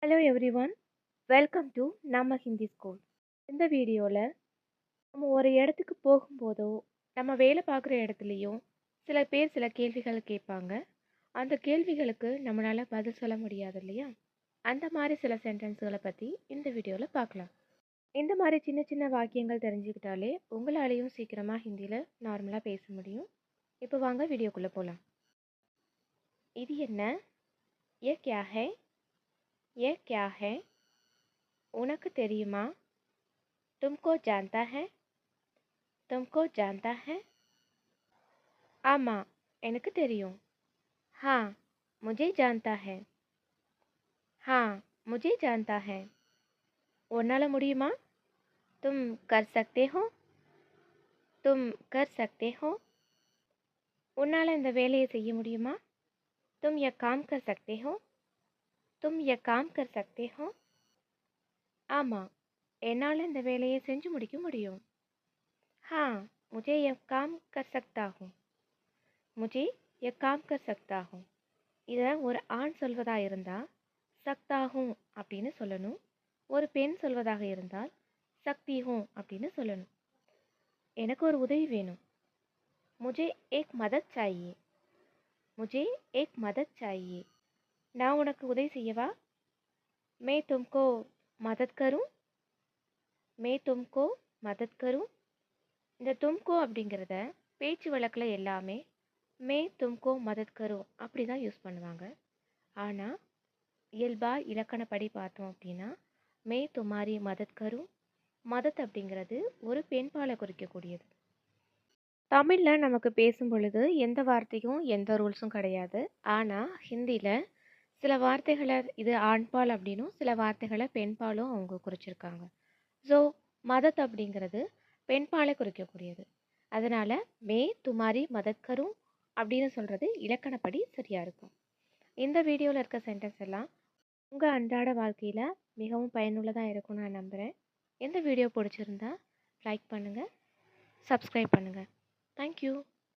Hello everyone, welcome to நம்ம Hindi school. இந்த வீடியோவில் நம்ம ஒரு இடத்துக்கு போகும்போதோ நம்ம வேலை பார்க்குற இடத்துலையும் சில பேர் சில கேள்விகள் கேட்பாங்க. அந்த கேள்விகளுக்கு நம்மளால் பதில் சொல்ல முடியாது இல்லையா? அந்த மாதிரி சில சென்டென்ஸ்களை பற்றி இந்த வீடியோவில் பார்க்கலாம். இந்த மாதிரி சின்ன சின்ன வாக்கியங்கள் தெரிஞ்சுக்கிட்டாலே உங்களாலேயும் சீக்கிரமாக ஹிந்தியில் நார்மலாக பேச முடியும். இப்போ வாங்க வீடியோக்குள்ளே போகலாம். இது என்ன? ये क्या है? ये क्या है? உனக்கு தெரியுமா? तुमको जानता है? तुमको जानता है? ஆமா, எனக்கு தெரியும். हाँ, मुझे जानता है. हाँ, मुझे जानता है. உன்னால முடியுமா? तुम कर सकते हो? तुम कर सकते हो? உன்னால இந்த வேலையை செய்ய முடியுமா? तुम यह काम कर सकते हो? तुम यह काम कर सकते हो? ஆமா, என்னால் இந்த வேலையை செஞ்சு முடிக்க முடியும். हाँ, मुझे यह काम कर सकता हूँ. मुझे यह काम कर सकता हूँ. இதை ஒரு ஆண் சொல்வதாக இருந்தால் சக்தாகும் அப்படின்னு சொல்லணும். ஒரு பெண் சொல்வதாக இருந்தால் சக்திஹும் அப்படின்னு சொல்லணும். எனக்கு ஒரு உதவி வேணும். मुझे एक मदद चाहिए. मुझे एक मदद चाहिए. நான் உனக்கு உதவி செய்யவா? मैं तुमको मदद करूं? मैं तुमको मदद करूं? இந்த தும்கோ அப்படிங்கிறத பேச்சு வழக்கில் எல்லாமே மே தும்கோ மதத் கரும் அப்படி தான் யூஸ் பண்ணுவாங்க. ஆனால் இயல்பாக இலக்கணப்படி பார்த்தோம் அப்படின்னா மே துமாரி மதத் கரும். மதத் அப்படிங்கிறது ஒரு பெண்பாலை குறிக்கக்கூடியது. தமிழில் நமக்கு பேசும் பொழுது எந்த வார்த்தையும் எந்த ரூல்ஸும் கிடையாது. ஆனால் ஹிந்தியில் சில வார்த்தைகளை இது ஆண்பால் அப்படின்னும் சில வார்த்தைகளை பெண்பாலும் அவங்க குறிச்சிருக்காங்க. ஸோ மதத் அப்படிங்கிறது பெண்பாலை குறிக்கக்கூடியது. அதனால் மே துமாரி மதத் கரும் அப்படின்னு சொல்கிறது இலக்கணப்படி சரியாக இருக்கும். இந்த வீடியோவில் இருக்க சென்டென்ஸ் எல்லாம் உங்கள் அன்றாட வாழ்க்கையில் மிகவும் பயனுள்ளதாக இருக்கும்னு நான் நம்புகிறேன். இந்த வீடியோ பிடிச்சிருந்தா லைக் பண்ணுங்கள், சப்ஸ்கிரைப் பண்ணுங்கள். தேங்க்யூ.